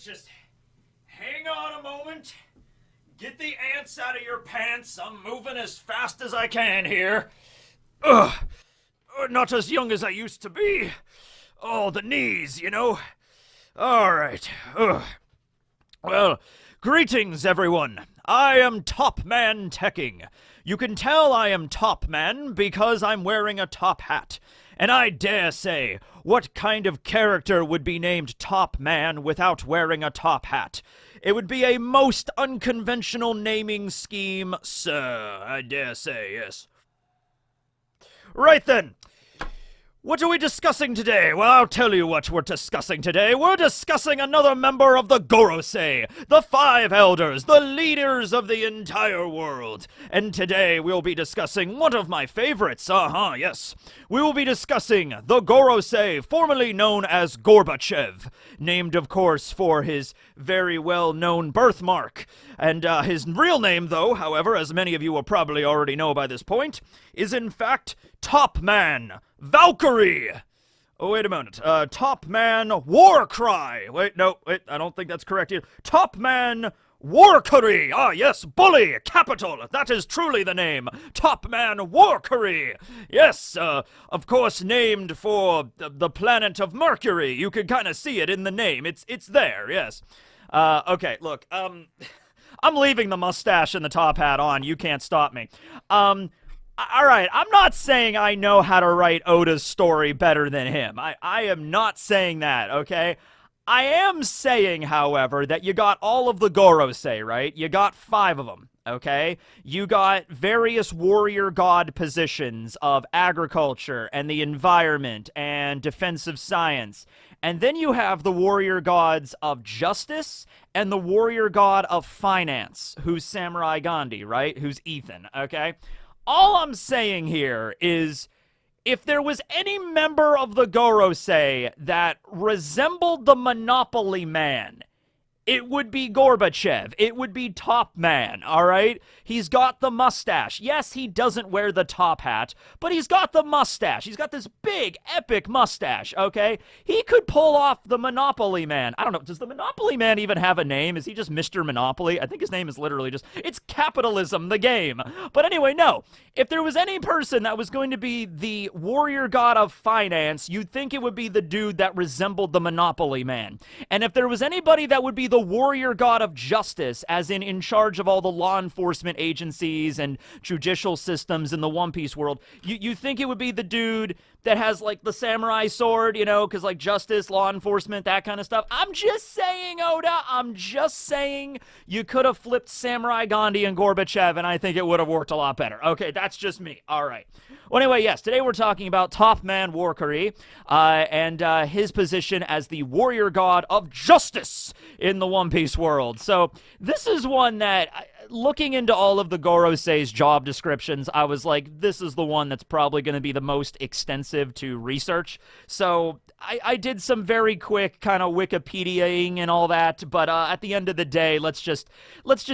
just hang on a moment. Get the ants out of your pants. I'm moving as fast as I can here. Ugh. Not as young as I used to be. Oh, the knees, you know. All right. Ugh. Well, greetings, everyone. I am Topman Teching. You can tell I am Topman because I'm wearing a top hat. And I dare say, what kind of character would be named Topman without wearing a top hat? It would be a most unconventional naming scheme, sir. I dare say, yes. Right then. What are we discussing today? Well, I'll tell you what we're discussing today. We're discussing another member of the Gorosei, the Five Elders, the leaders of the entire world. And today we'll be discussing one of my favorites. Yes. We will be discussing the Gorosei, formerly known as Gorbachev, named, of course, for his very well-known birthmark. And his real name, though, however, as many of you will probably already know by this point, is in fact Topman Warcury. Oh, wait a minute. Topman Warcury. Wait, I don't think that's correct either. Topman Warcury. Ah, yes, bully, capital. That is truly the name. Topman Warcury. Yes, of course, named for the planet of Mercury. You can kind of see it in the name. It's there, yes. Okay, look, I'm leaving the mustache and the top hat on. You can't stop me. All right, I'm not saying I know how to write Oda's story better than him. I am not saying that, okay? I am saying, however, that you got all of the Gorosei, right? You got 5 of them, okay? You got various warrior god positions of agriculture and the environment and defensive science. And then you have the warrior gods of justice and the warrior god of finance, who's Samurai Gandhi, right? Who's Ethan, okay? All I'm saying here is, if there was any member of the Gorosei that resembled the Monopoly Man, it would be Gorbachev. It would be Topman, all right? He's got the mustache. Yes, he doesn't wear the top hat, but he's got the mustache. He's got this big, epic mustache, okay? He could pull off the Monopoly Man. I don't know, does the Monopoly Man even have a name? Is he just Mr. Monopoly? I think his name is literally just, it's Capitalism, the game. But anyway, no. If there was any person that was going to be the warrior god of finance, you'd think it would be the dude that resembled the Monopoly Man. And if there was anybody that would be the warrior god of justice, as in charge of all the law enforcement agencies and judicial systems in the One Piece world, you think it would be the dude that has, like, the samurai sword, you know, because, like, justice, law enforcement, that kind of stuff. I'm just saying, Oda, I'm just saying you could have flipped Samurai Gandhi and Gorbachev, and I think it would have worked a lot better. Okay, that's just me. All right. Well, anyway, yes, today we're talking about Topman Warcury and his position as the warrior god of justice in the One Piece world. So this is one that, looking into all of the Gorosei's job descriptions, I was like, this is the one that's probably going to be the most extensive to research. So I did some very quick kind of Wikipediaing and all that, but at the end of the day, let's just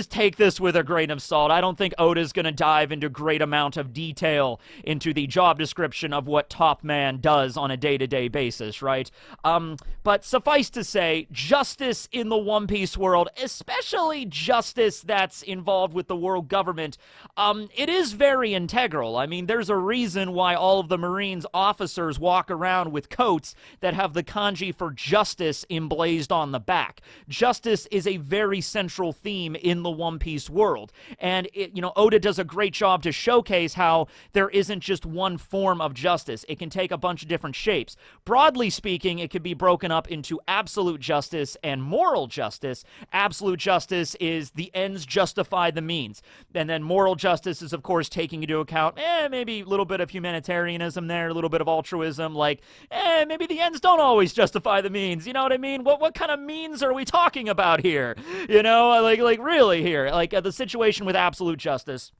take this with a grain of salt. I don't think Oda's going to dive into great amount of detail into the job description of what Topman does on a day-to-day basis, right? But suffice to say, justice in the One Piece world, especially justice that's involved with the world government, it is very integral. I mean, there's a reason why all of the Marines officers walk around with coats that have the kanji for justice emblazed on the back. Justice is a very central theme in the One Piece world. And, Oda does a great job to showcase how there isn't just one form of justice. It can take a bunch of different shapes. Broadly speaking, it can be broken up into absolute justice and moral justice. Absolute justice is the ends justify the means. And then moral justice is, of course, taking into account, maybe a little bit of humanitarianism there, a little bit of altruism, like, maybe the ends don't always justify the means, you know what I mean? What kind of means are we talking about here? You know, like really here, like the situation with absolute justice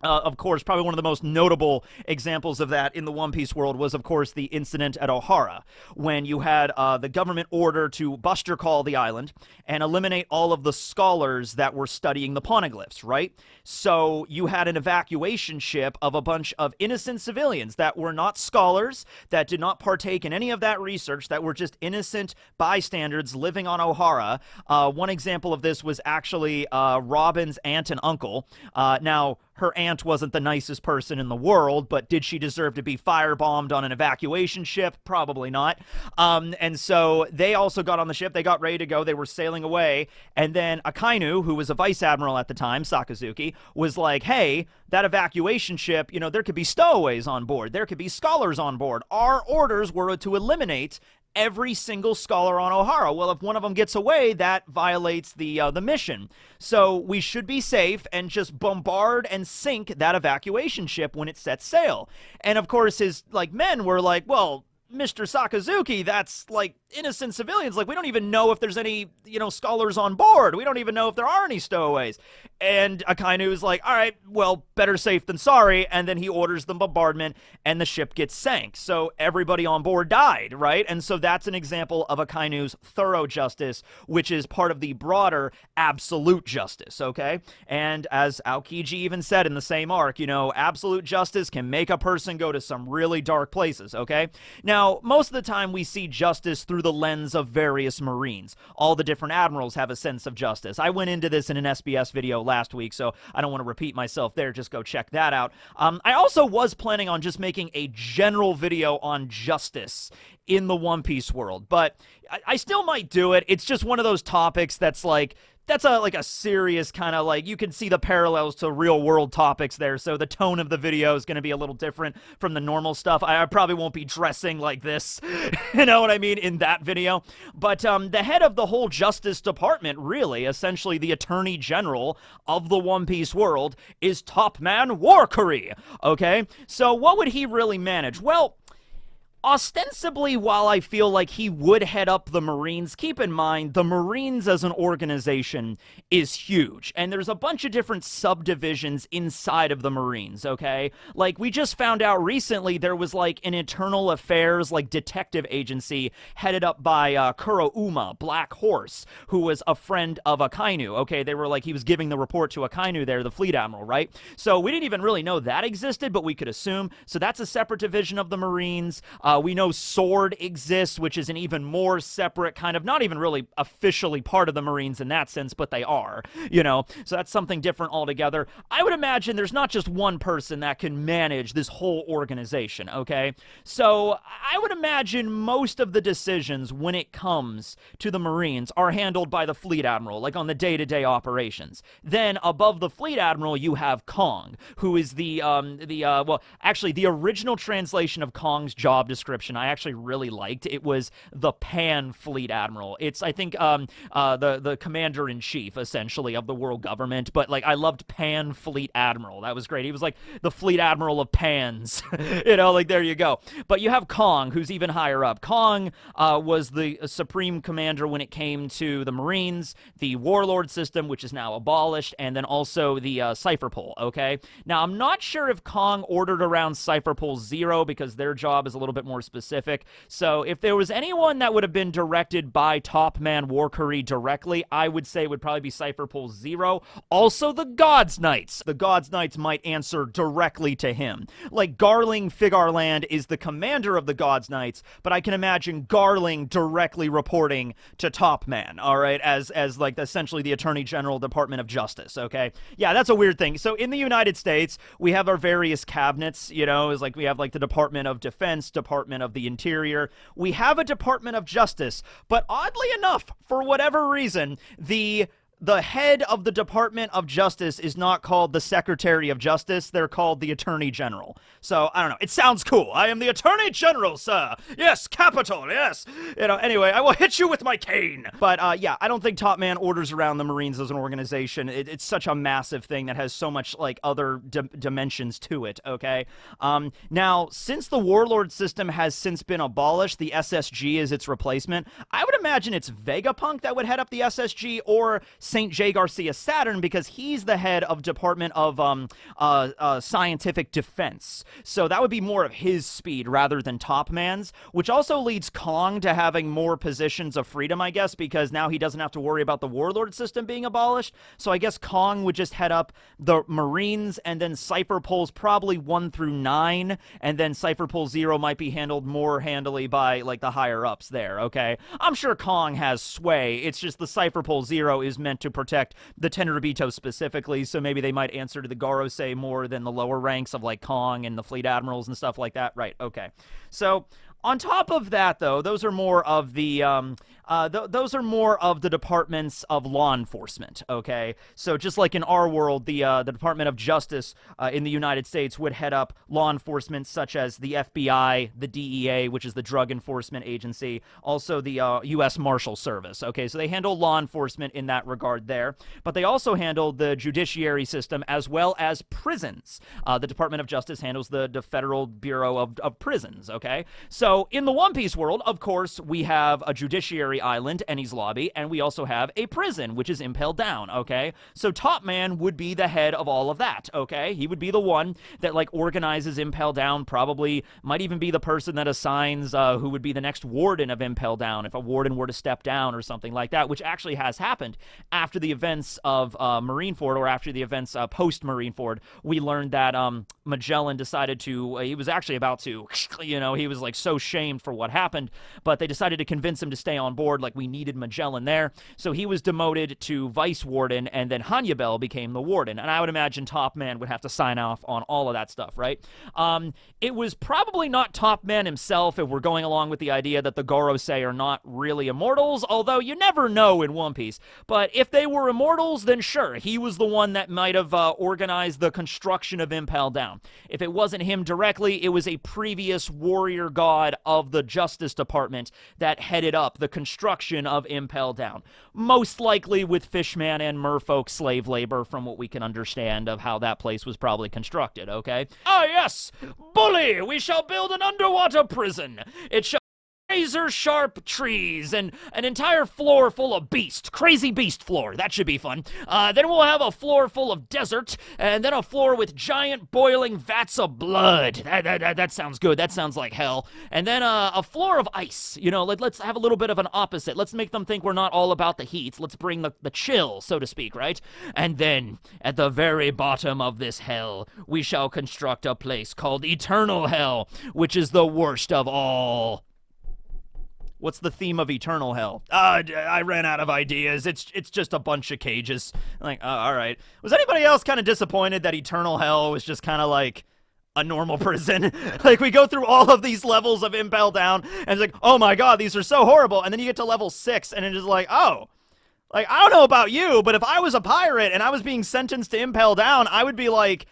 Of course, probably one of the most notable examples of that in the One Piece world was, of course, the incident at Ohara, when you had the government order to Buster Call the island and eliminate all of the scholars that were studying the poneglyphs, right? So you had an evacuation ship of a bunch of innocent civilians that were not scholars, that did not partake in any of that research, that were just innocent bystanders living on Ohara. One example of this was actually Robin's aunt and uncle. Now, her aunt wasn't the nicest person in the world, but did she deserve to be firebombed on an evacuation ship? Probably not. And so they also got on the ship. They got ready to go. They were sailing away. And then Akainu, who was a vice admiral at the time, Sakazuki, was like, hey, that evacuation ship, you know, there could be stowaways on board. There could be scholars on board. Our orders were to eliminate every single scholar on Ohara. Well, if one of them gets away, that violates the mission. So we should be safe and just bombard and sink that evacuation ship when it sets sail. And of course, his men were like, well, Mr. Sakazuki, that's like innocent civilians. Like, we don't even know if there's any, scholars on board. We don't even know if there are any stowaways. And Akainu is like, all right, well, better safe than sorry. And then he orders the bombardment and the ship gets sank. So everybody on board died, right? And so that's an example of Akainu's thorough justice, which is part of the broader absolute justice, okay? And as Aokiji even said in the same arc, absolute justice can make a person go to some really dark places, okay? Now, most of the time we see justice through the lens of various Marines. All the different admirals have a sense of justice. I went into this in an SBS video last week, so I don't want to repeat myself there. Just go check that out. I also was planning on just making a general video on justice in the One Piece world, but I still might do it. It's just one of those topics that's a serious kind of you can see the parallels to real world topics there. So the tone of the video is going to be a little different from the normal stuff. I probably won't be dressing like this, you know what I mean, in that video. But the head of the whole Justice Department, really, essentially the Attorney General of the One Piece world, is Topman Warcury, okay? So what would he really manage? Well, ostensibly, while I feel like he would head up the Marines, keep in mind, the Marines as an organization is huge, and there's a bunch of different subdivisions inside of the Marines, okay? We just found out recently there was, an internal affairs, detective agency headed up by Kurouma, Black Horse, who was a friend of Akainu, okay? They were he was giving the report to Akainu there, the fleet admiral, right? So we didn't even really know that existed, but we could assume. So that's a separate division of the Marines. We know Sword exists, which is an even more separate kind of, not even really officially part of the Marines in that sense, but they are, so that's something different altogether. I would imagine there's not just one person that can manage this whole organization, okay? So I would imagine most of the decisions when it comes to the Marines are handled by the fleet admiral, on the day-to-day operations. Then above the fleet admiral, you have Kong, who is the original translation of Kong's job description I actually really liked. It was the Pan Fleet Admiral. It's, I think, the commander-in-chief, essentially, of the world government, but, I loved Pan Fleet Admiral. That was great. He was, the Fleet Admiral of Pans. There you go. But you have Kong, who's even higher up. Kong was the supreme commander when it came to the Marines, the Warlord system, which is now abolished, and then also the Cypher Pole, okay? Now, I'm not sure if Kong ordered around Cypher Pole 0, because their job is a little bit more specific. So if there was anyone that would have been directed by Topman Warcury directly, I would say would probably be Cypher Pole 0. Also the God's Knights. The God's Knights might answer directly to him. Garling Figarland is the commander of the God's Knights, but I can imagine Garling directly reporting to Topman, all right, as essentially the Attorney General, Department of Justice, okay? Yeah, that's a weird thing. So in the United States, we have our various cabinets, we have the Department of Defense, Department of the Interior. We have a Department of Justice, but oddly enough, for whatever reason, the head of the Department of Justice is not called the Secretary of Justice. They're called the Attorney General. So, I don't know. It sounds cool. I am the Attorney General, sir. Yes, capital, yes. Anyway, I will hit you with my cane. But, yeah, I don't think Topman orders around the Marines as an organization. It's such a massive thing that has so much, other dimensions to it, okay? Now, since the Warlord system has since been abolished, the SSG is its replacement. I would imagine it's Vegapunk that would head up the SSG, or St. J. Garcia Saturn because he's the head of Department of Scientific Defense. So that would be more of his speed rather than Topman's, which also leads Kong to having more positions of freedom, I guess, because now he doesn't have to worry about the warlord system being abolished. So I guess Kong would just head up the Marines, and then Cypher Poles probably 1 through 9, and then Cypher Pole 0 might be handled more handily by, like, the higher-ups there, okay? I'm sure Kong has sway. It's just the Cypher Pole 0 is meant to protect the Tenryubito specifically, so maybe they might answer to the Gorosei more than the lower ranks of, like, Kong and the Fleet Admirals and stuff like that. Right, okay. So on top of that, though, those are more of the departments of law enforcement. Okay, so just like in our world, the Department of Justice in the United States would head up law enforcement such as the FBI, the DEA, which is the Drug Enforcement Agency, also the U.S. Marshal Service. Okay, so they handle law enforcement in that regard there, but they also handle the judiciary system as well as prisons. The Department of Justice handles the Federal Bureau of Prisons. Okay, so in the One Piece world, of course, we have a judiciary island, Enies Lobby, and we also have a prison, which is Impel Down, okay? So Topman would be the head of all of that, okay? He would be the one that, like, organizes Impel Down, probably might even be the person that assigns who would be the next warden of Impel Down, if a warden were to step down or something like that, which actually has happened after the events of Marineford, or after the events post-Marineford. We learned that Magellan decided to, he was actually about to, you know, he was, like, so shamed for what happened, but they decided to convince him to stay on board. Like, we needed Magellan there, so he was demoted to vice warden, and then Hannibal became the warden, and I would imagine Topman would have to sign off on all of that stuff, right? It was probably not Topman himself, if we're going along with the idea that the Gorosei are not really immortals, although you never know in One Piece, but if they were immortals, then sure, he was the one that might have organized the construction of Impel Down. If it wasn't him directly, it was a previous warrior god of the Justice Department that headed up the construction of Impel Down. Most likely with Fishman and merfolk slave labor, from what we can understand of how that place was probably constructed, okay? Ah, yes! Bully! We shall build an underwater prison! It shall razor-sharp trees and an entire floor full of beast. Crazy beast floor. That should be fun. Then we'll have a floor full of desert, and then a floor with giant boiling vats of blood. That sounds good. That sounds like hell. And then a floor of ice. You know, let's have a little bit of an opposite. Let's make them think we're not all about the heat. Let's bring the chill, so to speak, right? And then, at the very bottom of this hell, we shall construct a place called Eternal Hell, which is the worst of all. What's the theme of Eternal Hell? I ran out of ideas. It's just a bunch of cages. Like, all right. Was anybody else kind of disappointed that Eternal Hell was just kind of like a normal prison? Like, we go through all of these levels of Impel Down, and it's like, oh my god, these are so horrible. And then you get to level 6, and it's just like, oh. Like, I don't know about you, but if I was a pirate and I was being sentenced to Impel Down, I would be like,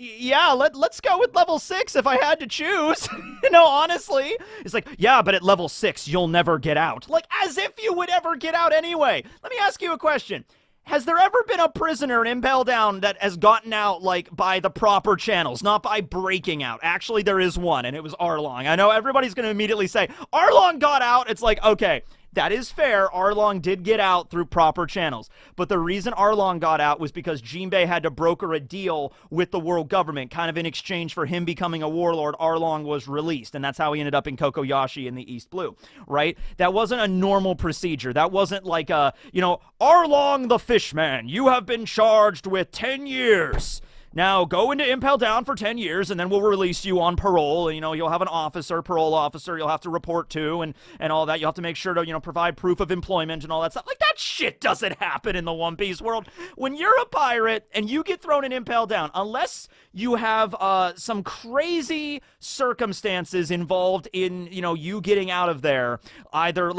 yeah, let's go with level 6 if I had to choose. You know, honestly. It's like, yeah, but at level 6, you'll never get out. Like, as if you would ever get out anyway. Let me ask you a question. Has there ever been a prisoner in Impel Down that has gotten out, like, by the proper channels, not by breaking out? Actually, there is one, and it was Arlong. I know everybody's going to immediately say, Arlong got out. It's like, okay, that is fair. Arlong did get out through proper channels. But the reason Arlong got out was because Jinbei had to broker a deal with the world government, kind of in exchange for him becoming a warlord. Arlong was released, and that's how he ended up in Kokoyashi in the East Blue, right? That wasn't a normal procedure. That wasn't like a, you know, Arlong the Fishman, you have been charged with 10 years. Now, go into Impel Down for 10 years, and then we'll release you on parole. And, you know, you'll have an officer, parole officer, you'll have to report to, and all that. You'll have to make sure to, you know, provide proof of employment and all that stuff. Like, that shit doesn't happen in the One Piece world. When you're a pirate and you get thrown in Impel Down, unless you have some crazy circumstances involved in, you know, you getting out of there, either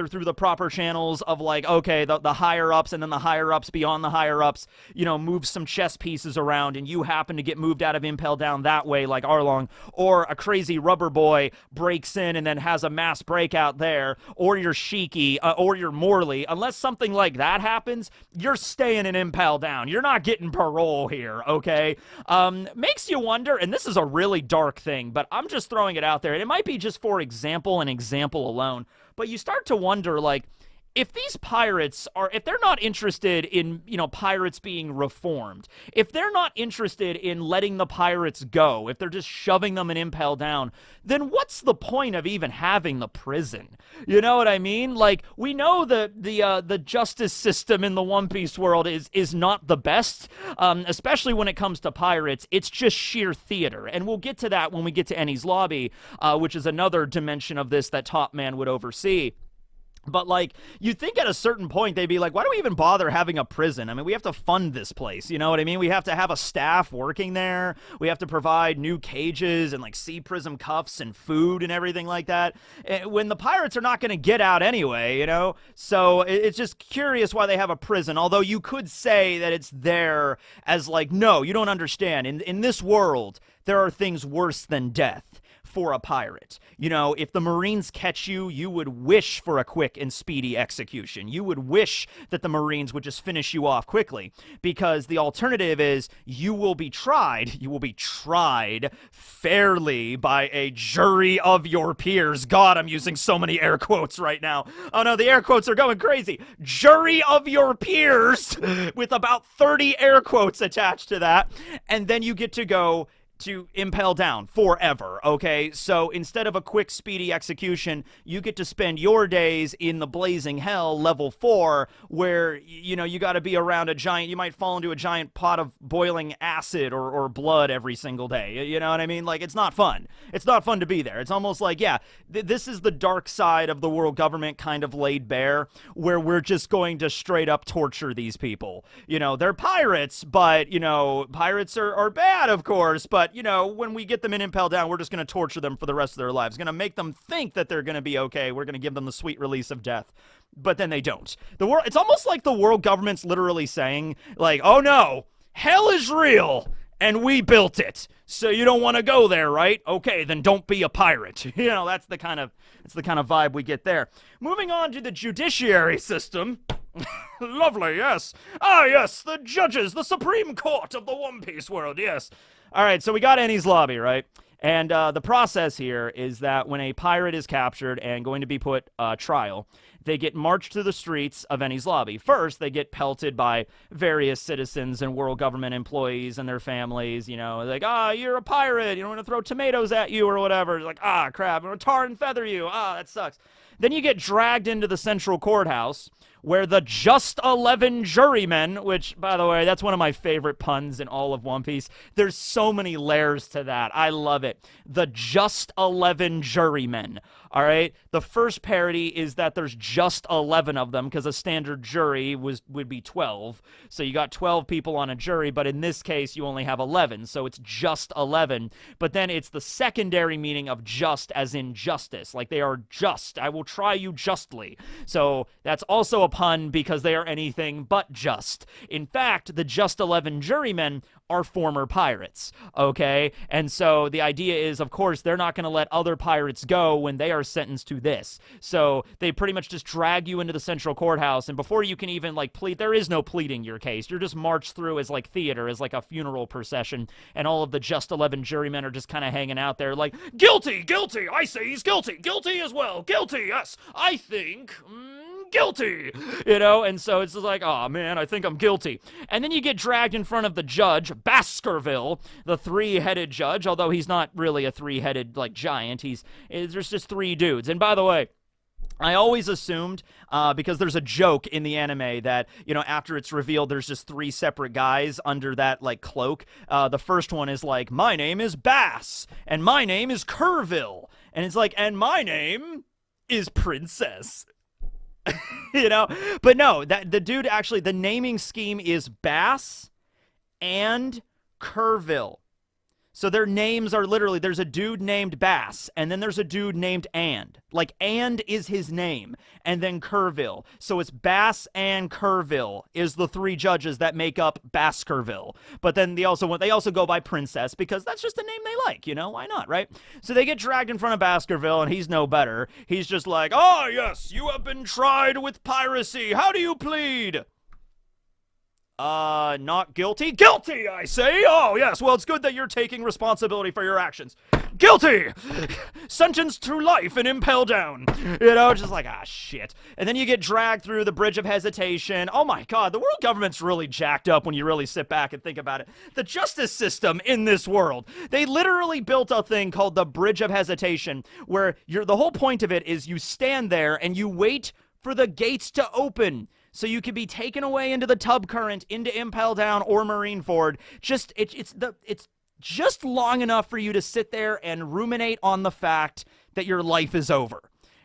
through the proper channels of, like, okay, the higher-ups, and then the higher-ups beyond the higher-ups, you know, move some chess pieces around, and you happen to get moved out of Impel Down that way, like Arlong, or a crazy rubber boy breaks in and then has a mass breakout there, or you're Shiki, or you're Morley. Unless something like that happens, you're staying in Impel Down. You're not getting parole here, okay? Makes you wonder, and this is a really dark thing, but I'm just throwing it out there, and it might be just for example and example alone, but you start to wonder, like, if these pirates if they're not interested in, pirates being reformed, if they're not interested in letting the pirates go, if they're just shoving them in Impel Down, then what's the point of even having the prison? You know what I mean? Like, we know the justice system in the One Piece world is not the best, especially when it comes to pirates. It's just sheer theater, and we'll get to that when we get to Enies Lobby, which is another dimension of this that Topman would oversee. But, like, you'd think at a certain point they'd be like, why do we even bother having a prison? I mean, we have to fund this place, you know what I mean? We have to have a staff working there. We have to provide new cages and, like, sea prism cuffs and food and everything like that, when the pirates are not going to get out anyway, you know? So it's just curious why they have a prison, although you could say that it's there as, like, no, you don't understand. In this world, there are things worse than death for a pirate. You know, if the Marines catch you, you would wish for a quick and speedy execution. You would wish that the Marines would just finish you off quickly, because the alternative is you will be tried fairly by a jury of your peers. God, I'm using so many air quotes right now. Oh no, the air quotes are going crazy. Jury of your peers, with about 30 air quotes attached to that. And then you get to go to Impel Down forever, okay? So instead of a quick, speedy execution, you get to spend your days in the blazing hell, level 4, where, you know, you got to be around you might fall into a giant pot of boiling acid or blood every single day, you know what I mean? Like, it's not fun. It's not fun to be there. It's almost like, yeah, this is the dark side of the world government kind of laid bare, where we're just going to straight up torture these people. You know, they're pirates, but, you know, pirates are bad, of course, but, you know, when we get them in Impel Down, we're just going to torture them for the rest of their lives. Going to make them think that they're going to be okay. We're going to give them the sweet release of death. But then they don't. It's almost like the world government's literally saying, like, oh no, hell is real, and we built it. So you don't want to go there, right? Okay, then don't be a pirate. You know, that's the kind of vibe we get there. Moving on to the judiciary system. Lovely, yes. Ah, yes, the judges, the Supreme Court of the One Piece world, yes. All right, so we got Enies Lobby, right? And the process here is that when a pirate is captured and going to be put trial, they get marched to the streets of Enies Lobby. First, they get pelted by various citizens and world government employees and their families, you know, like, you're a pirate, you don't want to throw tomatoes at you or whatever. Like, crap, I'm going to tar and feather you. That sucks. Then you get dragged into the central courthouse, where the Just 11 jurymen, which, by the way, that's one of my favorite puns in all of One Piece. There's so many layers to that. I love it. The Just 11 jurymen. All right? The first parody is that there's just 11 of them, because a standard jury would be 12. So you got 12 people on a jury, but in this case, you only have 11. So it's just 11. But then it's the secondary meaning of just as in justice. Like, they are just. I will try you justly. So that's also a pun, because they are anything but just. In fact, the Just 11 jurymen are former pirates, okay? And so the idea is, of course, they're not going to let other pirates go when they are sentenced to this. So they pretty much just drag you into the central courthouse, and before you can even, like, plead, there is no pleading your case. You're just marched through as, like, theater, as, like, a funeral procession, and all of the Just 11 jurymen are just kind of hanging out there like, guilty, guilty, I say he's guilty, guilty as well, guilty, yes, I think, guilty, you know? And so it's just like, oh man, I think I'm guilty. And then you get dragged in front of the judge, Baskerville, the three-headed judge, although he's not really a three-headed, like, giant. There's just three dudes. And by the way, I always assumed, because there's a joke in the anime that, you know, after it's revealed there's just three separate guys under that, like, cloak. The first one is like, my name is Bass, and my name is Kerrville. And it's like, and my name is Princess. You know, but no, that the dude actually, the naming scheme is Bass and Kerrville. So their names are literally, there's a dude named Bass, and then there's a dude named And. Like, And is his name, and then Kerrville. So it's Bass and Kerrville is the three judges that make up Baskerville. But then they also go by Princess, because that's just a name they like, you know? Why not, right? So they get dragged in front of Baskerville, and he's no better. He's just like, yes, you have been tried with piracy. How do you plead? Not guilty. Guilty, I say! Oh, yes, well, it's good that you're taking responsibility for your actions. Guilty! Sentenced to life in Impel Down. You know, just like, shit. And then you get dragged through the Bridge of Hesitation. Oh my god, the world government's really jacked up when you really sit back and think about it. The justice system in this world, they literally built a thing called the Bridge of Hesitation, where the whole point of it is you stand there and you wait for the gates to open, so you can be taken away into the tub current, into Impel Down or Marineford. It's just long enough for you to sit there and ruminate on the fact that your life is over.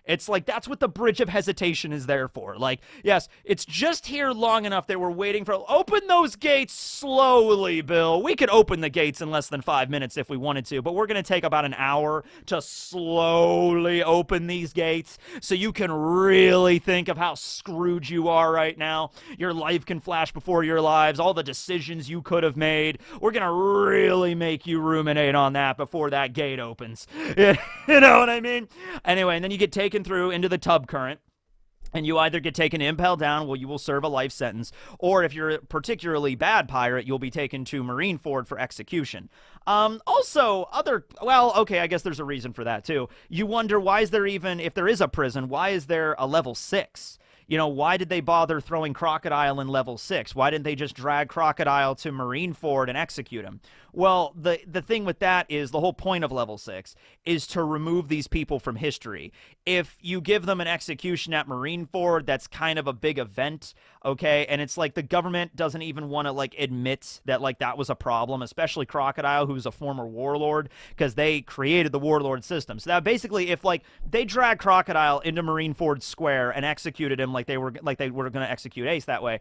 It's like, that's what the Bridge of Hesitation is there for. Like, yes, it's just here long enough that we're waiting for... Open those gates slowly, Bill. We could open the gates in less than 5 minutes if we wanted to, but we're going to take about an hour to slowly open these gates so you can really think of how screwed you are right now. Your life can flash before your lives, all the decisions you could have made. We're going to really make you ruminate on that before that gate opens. You know what I mean? Anyway, and then you get taken through into the tub current, and you either get taken to Impel Down, well, you will serve a life sentence, or if you're a particularly bad pirate, you'll be taken to Marineford for execution. Also, I guess there's a reason for that too. You wonder, why is there even, if there is a prison, why is there a level 6? You know, why did they bother throwing Crocodile in level 6? Why didn't they just drag Crocodile to Marineford and execute him? Well, the thing with that is the whole point of level 6 is to remove these people from history. If you give them an execution at Marineford, that's kind of a big event, okay? And it's like the government doesn't even want to, like, admit that, like, that was a problem, especially Crocodile, who's a former warlord, because they created the warlord system. So that basically, if, like, they drag Crocodile into Marineford Square and executed him like they were going to execute Ace that way,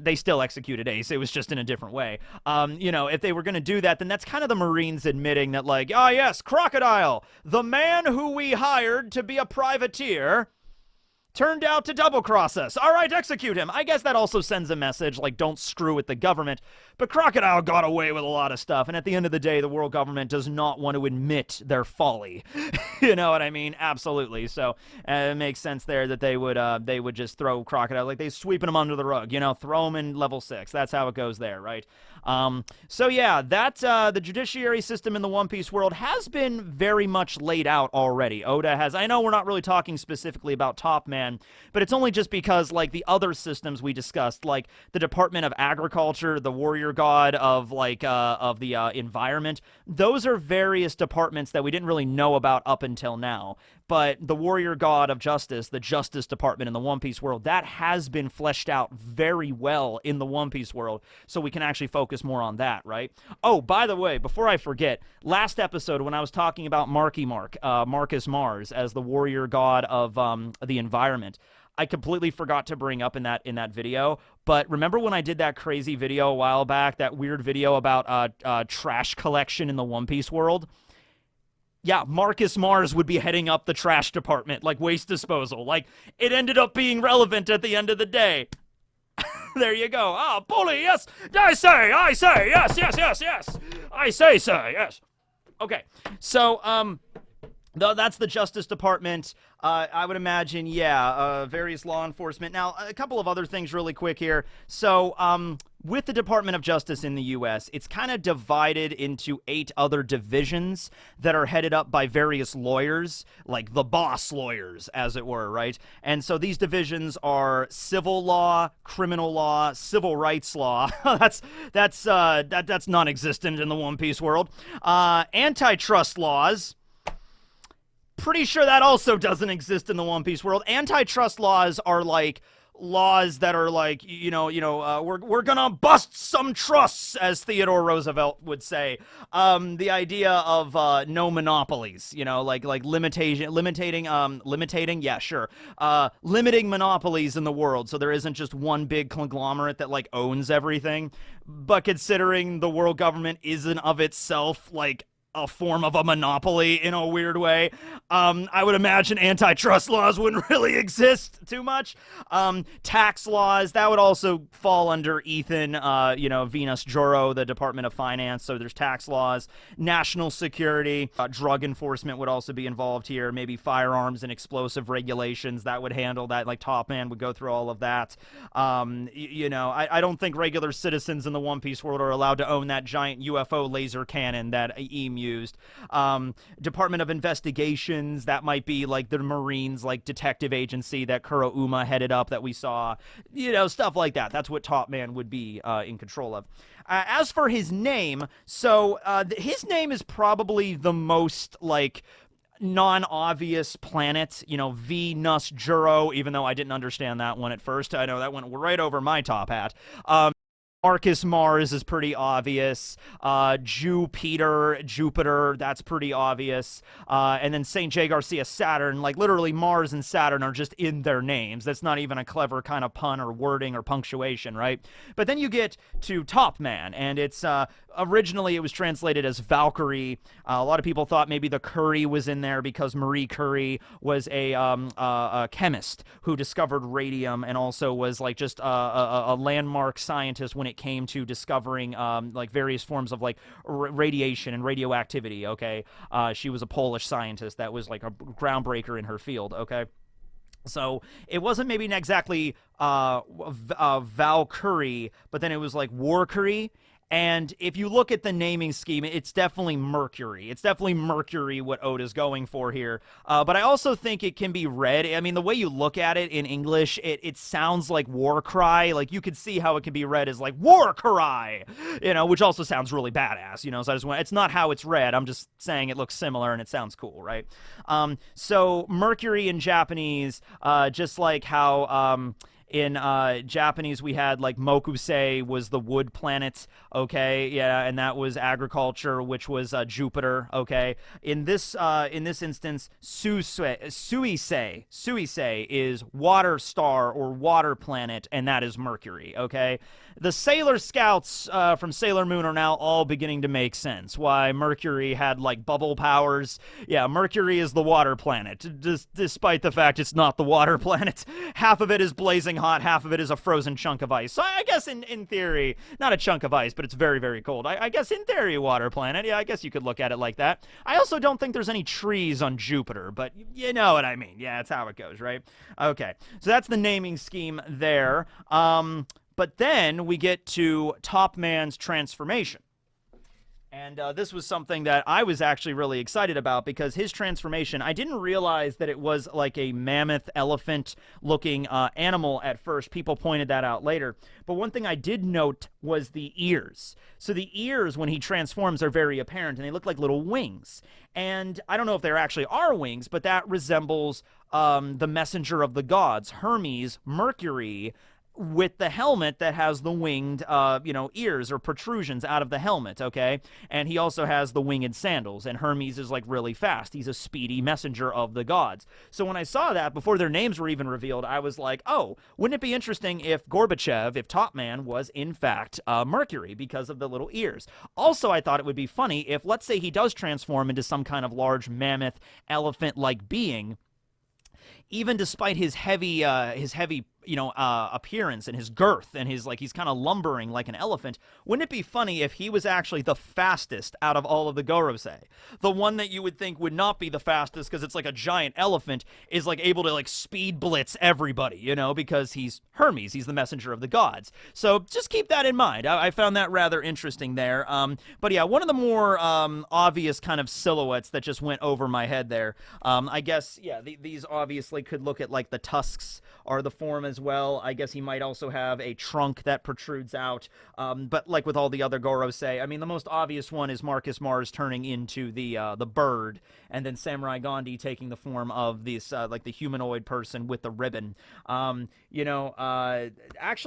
they still executed Ace. It was just in a different way. You know, if they were going to do that, then that's kind of the Marines admitting that, like, yes, Crocodile, the man who we hired to be a privateer, turned out to double-cross us. All right, execute him. I guess that also sends a message, like, don't screw with the government. But Crocodile got away with a lot of stuff, and at the end of the day, the world government does not want to admit their folly. You know what I mean? Absolutely. So it makes sense there that they would just throw Crocodile, like, they sweeping him under the rug, you know, throw him in level 6. That's how it goes there, right? So yeah, the judiciary system in the One Piece world has been very much laid out already. Oda has, I know we're not really talking specifically about Topman, but it's only just because, like, the other systems we discussed, like the Department of Agriculture, the Warrior God of, like, of the environment, those are various departments that we didn't really know about up until now. But the Warrior God of Justice, the Justice Department in the One Piece world, that has been fleshed out very well in the One Piece world, so we can actually focus more on that, right? Oh, by the way, before I forget, last episode when I was talking about Marcus Mars as the Warrior God of the environment, I completely forgot to bring up in that video, but remember when I did that crazy video a while back, that weird video about trash collection in the One Piece world? Yeah, Marcus Mars would be heading up the trash department, like waste disposal. Like, it ended up being relevant at the end of the day. There you go. Ah, bully, yes. I say, yes. I say, sir, yes. Okay, so, that's the Justice Department. I would imagine, various law enforcement. Now, a couple of other things really quick here. So, with the Department of Justice in the U.S., it's kind of divided into 8 other divisions that are headed up by various lawyers, like the boss lawyers, as it were, right? And so these divisions are civil law, criminal law, civil rights law. that's non-existent in the One Piece world. Antitrust laws. Pretty sure that also doesn't exist in the One Piece world. Antitrust laws are like laws that are like, we're gonna bust some trusts, as Theodore Roosevelt would say. The idea of no monopolies, like limiting monopolies in the world, so there isn't just one big conglomerate that like owns everything. But considering the world government isn't of itself like a form of a monopoly in a weird way. I would imagine antitrust laws wouldn't really exist too much. Tax laws, that would also fall under Ethan, Venus Juro, the Department of Finance. So there's tax laws, national security, drug enforcement would also be involved here. Maybe firearms and explosive regulations that would handle that. Like Topman would go through all of that. I don't think regular citizens in the One Piece world are allowed to own that giant UFO laser cannon that Eam used. Department of Investigations, that might be like the Marines, like detective agency that Kurouma headed up that we saw, stuff like that. That's what Topman would be in control of. As for his name, so his name is probably the most like non-obvious planet, Venus Juro, even though I didn't understand that one at first. I know that went right over my top hat. Marcus Mars is pretty obvious. Jupiter, that's pretty obvious. And then St. J. Garcia Saturn, like literally Mars and Saturn are just in their names. That's not even a clever kind of pun or wording or punctuation, right? But then you get to Topman, and it's originally it was translated as Valkyrie. A lot of people thought maybe the Curie was in there because Marie Curie was a chemist who discovered radium and also was like just a landmark scientist when it came to discovering like various forms of like radiation and radioactivity. Okay, she was a Polish scientist that was like a groundbreaker in her field. Okay. So it wasn't maybe exactly Valkyrie, but then it was like Warcury. And if you look at the naming scheme, it's definitely Mercury. It's definitely Mercury what Oda's going for here. But I also think it can be read. I mean, the way you look at it in English, it sounds like war cry. Like you could see how it can be read as like war cry, which also sounds really badass, So it's not how it's read. I'm just saying it looks similar and it sounds cool, right? So Mercury in Japanese, just like how in Japanese, we had like Mokusei was the wood planet, okay, yeah, and that was agriculture, which was Jupiter, okay. In this instance, Suisei is water star or water planet, and that is Mercury, okay. The Sailor Scouts from Sailor Moon are now all beginning to make sense. Why Mercury had like bubble powers. Yeah, Mercury is the water planet, despite the fact it's not the water planet. Half of it is blazing hot, half of it is a frozen chunk of ice. So I guess in theory, not a chunk of ice, but it's very, very cold. I guess in theory, water planet. Yeah, I guess you could look at it like that. I also don't think there's any trees on Jupiter, but you know what I mean. Yeah, that's how it goes, right? Okay, so that's the naming scheme there. But then we get to Topman's transformation. And this was something that I was actually really excited about because his transformation, I didn't realize that it was like a mammoth elephant looking animal at first. People pointed that out later. But one thing I did note was the ears. So the ears, when he transforms, are very apparent and they look like little wings. And I don't know if there actually are wings, but that resembles the messenger of the gods, Hermes, Mercury, with the helmet that has the winged, ears or protrusions out of the helmet, okay? And he also has the winged sandals, and Hermes is, like, really fast. He's a speedy messenger of the gods. So when I saw that, before their names were even revealed, I was like, oh, wouldn't it be interesting if Gorbachev, if Topman was, in fact, Mercury because of the little ears? Also, I thought it would be funny if, let's say he does transform into some kind of large mammoth elephant-like being, even despite his heavy appearance and his girth and his, like, he's kind of lumbering like an elephant, wouldn't it be funny if he was actually the fastest out of all of the Gorosei? The one that you would think would not be the fastest because it's like a giant elephant is, like, able to, like, speed blitz everybody, because he's Hermes, he's the messenger of the gods. So just keep that in mind. I found that rather interesting there. But yeah, one of the more obvious kind of silhouettes that just went over my head there. I guess, yeah, these obviously could look at, like, the tusks are the form as well. I guess he might also have a trunk that protrudes out. But like with all the other Gorosei, I mean, the most obvious one is Marcus Mars turning into the bird, and then Samurai Gandhi taking the form of this, like the humanoid person with the ribbon. Actually,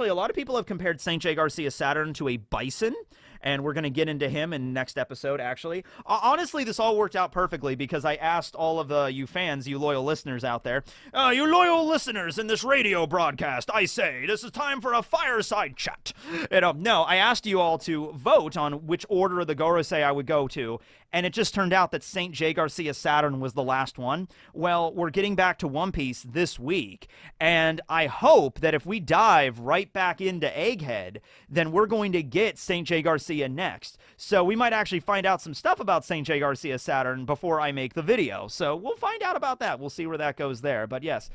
a lot of people have compared St. J. Garcia Saturn to a bison, and we're going to get into him in the next episode, actually. Honestly, this all worked out perfectly because I asked all of you fans, you loyal listeners out there, you loyal listeners in this radio broadcast, I say, this is time for a fireside chat. No, I asked you all to vote on which order of the Gorosei I would go to, and it just turned out that St. J. Garcia Saturn was the last one. Well, we're getting back to One Piece this week, and I hope that if we dive right back into Egghead, then we're going to get St. J. Garcia next. So we might actually find out some stuff about St. J. Garcia Saturn before I make the video. So we'll find out about that. We'll see where that goes there. But yes,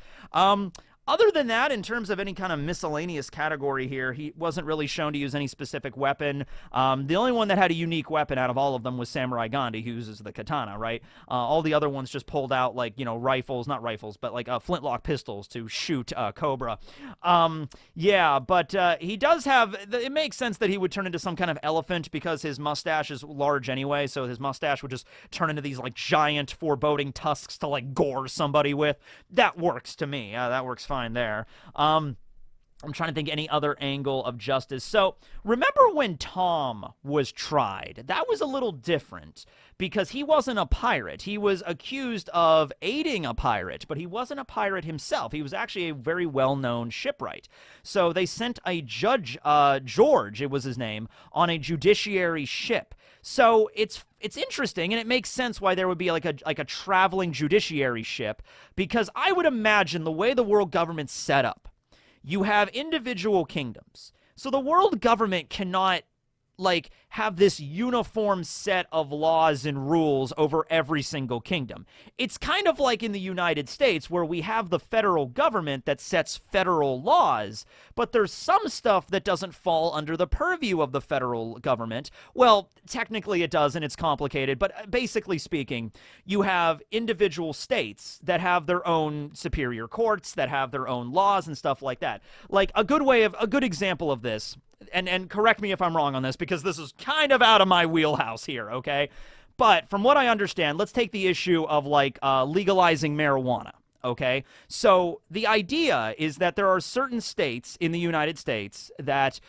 other than that, in terms of any kind of miscellaneous category here, he wasn't really shown to use any specific weapon. The only one that had a unique weapon out of all of them was Samurai Gandhi, who uses the katana, right? All the other ones just pulled out, like, you know, rifles, not rifles, but like flintlock pistols to shoot Cobra. Yeah, but he does have, it makes sense that he would turn into some kind of elephant because his mustache is large anyway, so his mustache would just turn into these, like, giant foreboding tusks to, like, gore somebody with. That works to me. That works fine there. I'm trying to think any other angle of justice. So remember when Tom was tried? That was a little different because he wasn't a pirate. He was accused of aiding a pirate, but he wasn't a pirate himself. He was actually a very well-known shipwright. So they sent a judge, George, it was his name, on a judiciary ship. So it's interesting, and it makes sense why there would be like a traveling judiciary ship, because I would imagine the way the world government's set up, you have individual kingdoms. So the world government cannot, like, have this uniform set of laws and rules over every single kingdom. It's kind of like in the United States where we have the federal government that sets federal laws, but there's some stuff that doesn't fall under the purview of the federal government. Well, technically it does, and it's complicated, but basically speaking, you have individual states that have their own superior courts, that have their own laws and stuff like that. Like, a good example of this, and correct me if I'm wrong on this, because this is kind of out of my wheelhouse here, okay? But from what I understand, let's take the issue of, like, legalizing marijuana, okay? So the idea is that there are certain states in the United States that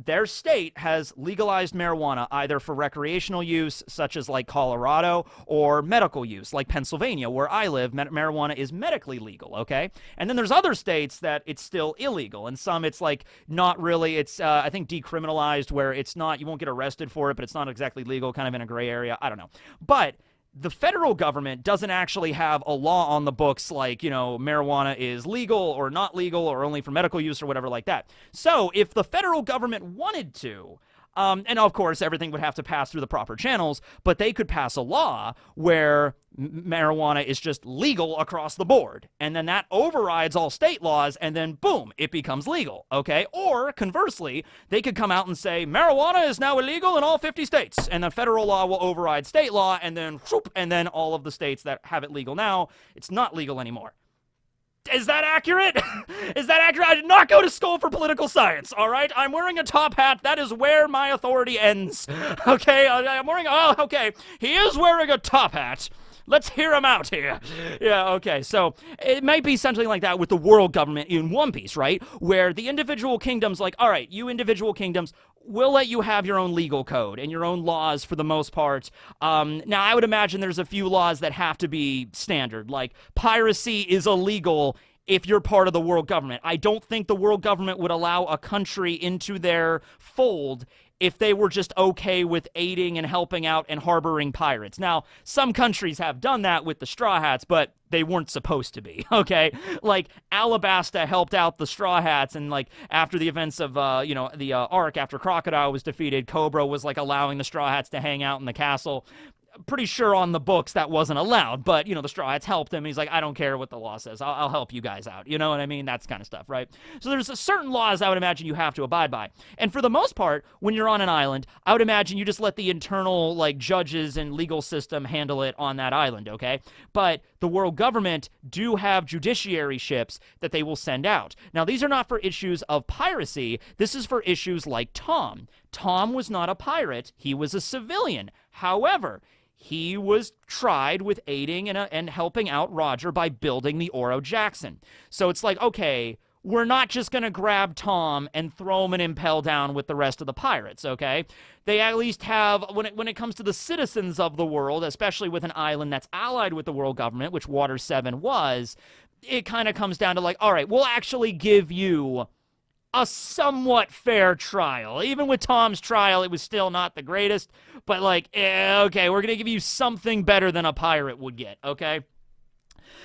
their state has legalized marijuana either for recreational use, such as like Colorado, or medical use, like Pennsylvania, where I live. Marijuana is medically legal, okay? And then there's other states that it's still illegal, and some it's like not really, it's I think decriminalized, where it's not, you won't get arrested for it, but it's not exactly legal, kind of in a gray area. I don't know. But the federal government doesn't actually have a law on the books like, you know, marijuana is legal or not legal or only for medical use or whatever like that. So if the federal government wanted to, and of course everything would have to pass through the proper channels, but they could pass a law where marijuana is just legal across the board, and then that overrides all state laws, and then boom, it becomes legal, okay? Or conversely, they could come out and say marijuana is now illegal in all 50 states, and the federal law will override state law, and then whoop, and then all of the states that have it legal now, it's not legal anymore. Is that accurate? Is that accurate? I did not go to school for political science, all right? I'm wearing a top hat. That is where my authority ends, okay? I'm wearing, oh, okay. He is wearing a top hat. Let's hear him out here. Yeah, okay. So it might be something like that with the world government in One Piece, right? Where the individual kingdoms, like, all right, you individual kingdoms, we'll let you have your own legal code and your own laws for the most part. Now, I would imagine there's a few laws that have to be standard, like piracy is illegal if you're part of the world government. I don't think the world government would allow a country into their fold if they were just okay with aiding and helping out and harboring pirates. Now, some countries have done that with the Straw Hats, but they weren't supposed to be, okay? Like, Alabasta helped out the Straw Hats, and, like, after the events of, the arc, after Crocodile was defeated, Cobra was, like, allowing the Straw Hats to hang out in the castle. Pretty sure on the books that wasn't allowed, but, you know, the Straw Hats helped him. He's like, I don't care what the law says. I'll help you guys out. You know what I mean? That's kind of stuff, right? So there's certain laws I would imagine you have to abide by. And for the most part, when you're on an island, I would imagine you just let the internal, like, judges and legal system handle it on that island, okay? But the world government do have judiciary ships that they will send out. Now, these are not for issues of piracy. This is for issues like Tom. Tom was not a pirate. He was a civilian. However, he was tried with aiding and helping out Roger by building the Oro Jackson. So it's like, okay, we're not just going to grab Tom and throw him an Impel Down with the rest of the pirates, okay? They at least have, when it comes to the citizens of the world, especially with an island that's allied with the world government, which Water 7 was, it kind of comes down to like, all right, we'll actually give you a somewhat fair trial. Even with Tom's trial, it was still not the greatest, but like, okay, we're gonna give you something better than a pirate would get, okay?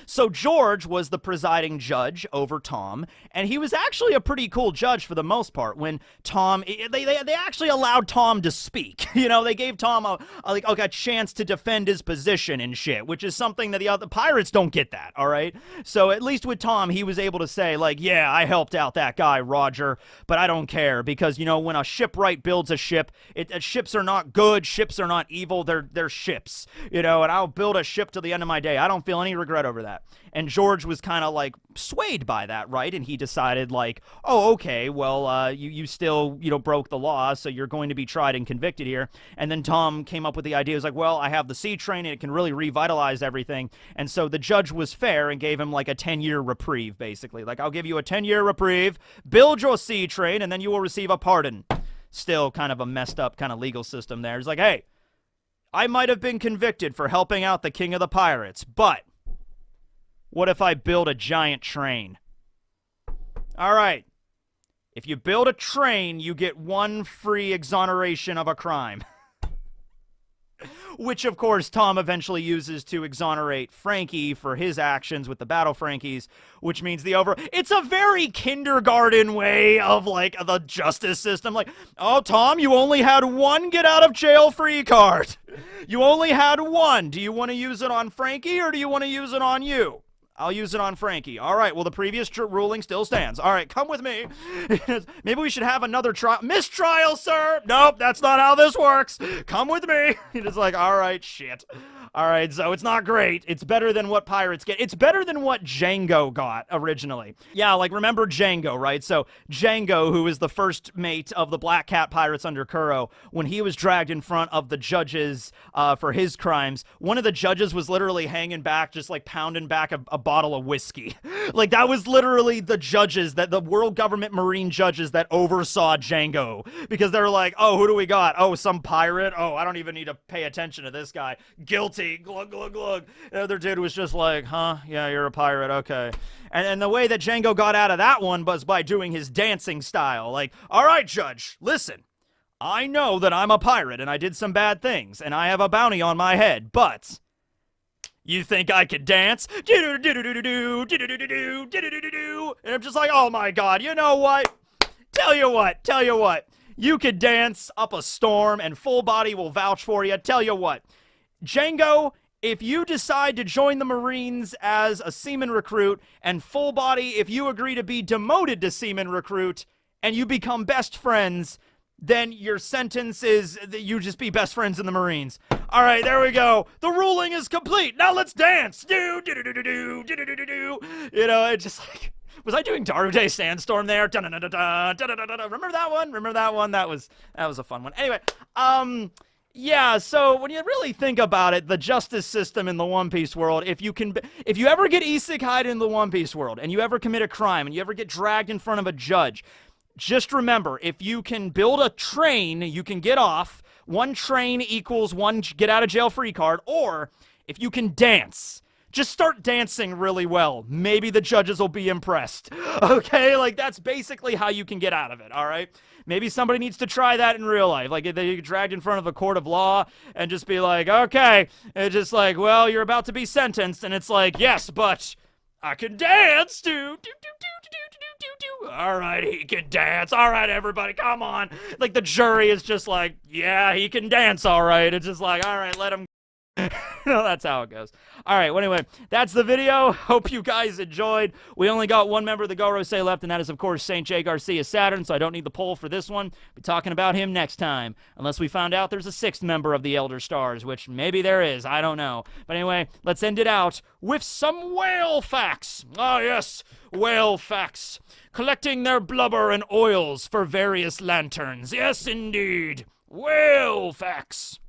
So George was the presiding judge over Tom, and he was actually a pretty cool judge for the most part. When Tom, they actually allowed Tom to speak. You know, they gave Tom a chance to defend his position and shit, which is something that the other pirates don't get that. All right, so at least with Tom, he was able to say like, yeah, I helped out that guy Roger, but I don't care because you know when a shipwright builds a ship, ships are not good, ships are not evil, they're ships. You know, and I'll build a ship till the end of my day. I don't feel any regret over that. And George was kind of like swayed by that, right? And he decided like, oh, okay, well, you still, you know, broke the law, so you're going to be tried and convicted here. And then Tom came up with the idea, he was like, well, I have the sea train and it can really revitalize everything. And so the judge was fair and gave him like a 10-year reprieve, basically. Like, I'll give you a 10-year reprieve, build your sea train, and then you will receive a pardon. Still kind of a messed up kind of legal system there. He's like, hey, I might have been convicted for helping out the king of the pirates, but what if I build a giant train? All right. If you build a train, you get one free exoneration of a crime. Which, of course, Tom eventually uses to exonerate Frankie for his actions with the Battle Frankies, which means it's a very kindergarten way of, like, the justice system. Like, oh, Tom, you only had one get-out-of-jail-free card. You only had one. Do you want to use it on Frankie, or do you want to use it on you? I'll use it on Frankie. All right, well, the previous ruling still stands. All right, come with me. Maybe we should have another trial. Mistrial, sir. Nope, that's not how this works. Come with me. He's like, all right, shit. All right, so it's not great. It's better than what pirates get. It's better than what Django got originally. Yeah, like, remember Django, right? So Django, who was the first mate of the Black Cat pirates under Kuro, when he was dragged in front of the judges for his crimes, one of the judges was literally hanging back, just like pounding back a bottle of whiskey. Like, that was literally the judges, that the world government marine judges that oversaw Django, because they're like, oh, who do we got? Oh, some pirate? Oh, I don't even need to pay attention to this guy. Guilty. Glug, glug, glug. The other dude was just like, huh? Yeah, you're a pirate. Okay. And the way that Django got out of that one was by doing his dancing style. Like, all right, judge, listen. I know that I'm a pirate and I did some bad things and I have a bounty on my head, but you think I could dance? And I'm just like, oh my God, you know what? Tell you what. You could dance up a storm and Full Body will vouch for you. Tell you what. Django, if you decide to join the Marines as a seaman recruit, and Full Body, if you agree to be demoted to seaman recruit, and you become best friends, then your sentence is that you just be best friends in the Marines. All right, there we go. The ruling is complete. Now let's dance. You know, it's just like, was I doing Darude Sandstorm there? Remember that one? That was a fun one. Anyway, yeah, so when you really think about it, the justice system in the One Piece world, if you ever get isekai'd in the One Piece world, and you ever commit a crime, and you ever get dragged in front of a judge, just remember, if you can build a train, you can get off. One train equals one get-out-of-jail-free card, or if you can dance, just start dancing really well. Maybe the judges will be impressed. Okay? Like, that's basically how you can get out of it, all right? Maybe somebody needs to try that in real life. Like, they get dragged in front of a court of law and just be like, okay. And just like, well, you're about to be sentenced. And it's like, yes, but I can dance. All right, he can dance. All right, everybody, come on. Like, the jury is just like, yeah, he can dance, all right. It's just like, all right, let him. No, that's how it goes. All right, well, anyway, that's the video. Hope you guys enjoyed. We only got one member of the Gorosei left, and that is, of course, St. J. Garcia Saturn, so I don't need the poll for this one. Be talking about him next time, unless we found out there's a sixth member of the Elder Stars, which maybe there is. I don't know. But anyway, let's end it out with some whale facts. Ah, yes, whale facts. Collecting their blubber and oils for various lanterns. Yes, indeed. Whale facts.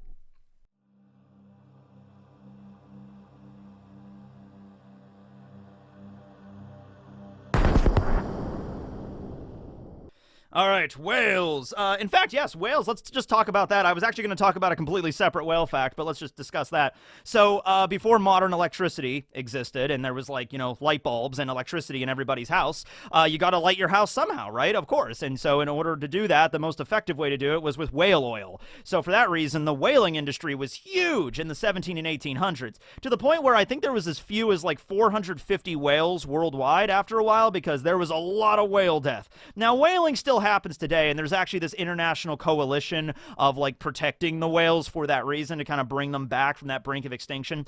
All right, whales. In fact, yes, whales. Let's just talk about that. I was actually going to talk about a completely separate whale fact, but let's just discuss that. So, before modern electricity existed, and there was like, light bulbs and electricity in everybody's house, you got to light your house somehow, right? Of course. And so, in order to do that, the most effective way to do it was with whale oil. So, for that reason, the whaling industry was huge in the 17 and 1800s, to the point where I think there was as few as like 450 whales worldwide after a while, because there was a lot of whale death. Now, whaling still happens today, and there's actually this international coalition of like protecting the whales for that reason, to kind of bring them back from that brink of extinction.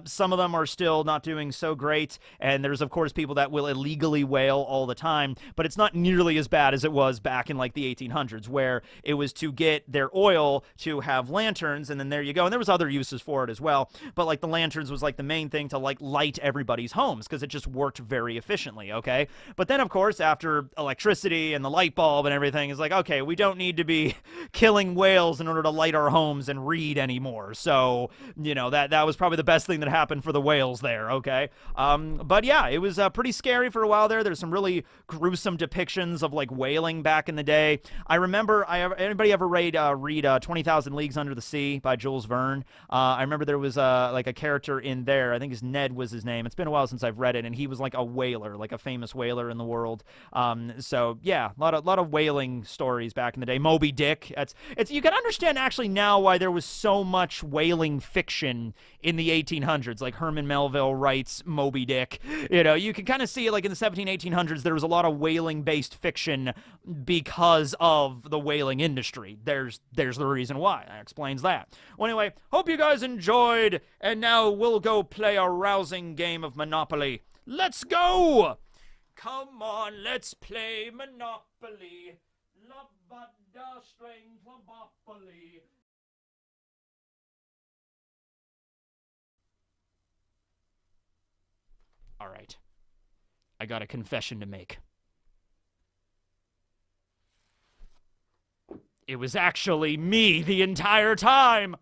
Some of them are still not doing so great, and there's of course people that will illegally whale all the time, but it's not nearly as bad as it was back in like the 1800s, where it was to get their oil to have lanterns, and then there you go. And there was other uses for it as well, but like the lanterns was like the main thing to like light everybody's homes, because it just worked very efficiently. Okay, but then of course after electricity and the light bulb and everything, is like, okay, we don't need to be killing whales in order to light our homes and read anymore. So, that was probably the best thing that happened for the whales there, okay? But yeah, it was pretty scary for a while there. There's some really gruesome depictions of like whaling back in the day. I remember, anybody ever read 20,000 Leagues Under the Sea by Jules Verne? I remember there was like a character in there, I think Ned was his name. It's been a while since I've read it, and he was like a whaler, like a famous whaler in the world. So yeah, a lot of whaling stories back in the day. Moby Dick. It's you can understand actually now why there was so much whaling fiction in the 1800s. Like Herman Melville writes Moby Dick. You can kind of see like in the 1800s there was a lot of whaling based fiction because of the whaling industry. There's the reason why. That explains that. Well, anyway, hope you guys enjoyed, and now we'll go play a rousing game of Monopoly. Let's go! Come on, let's play Monopoly. Labada strange Monopoly. All right. I got a confession to make. It was actually me the entire time.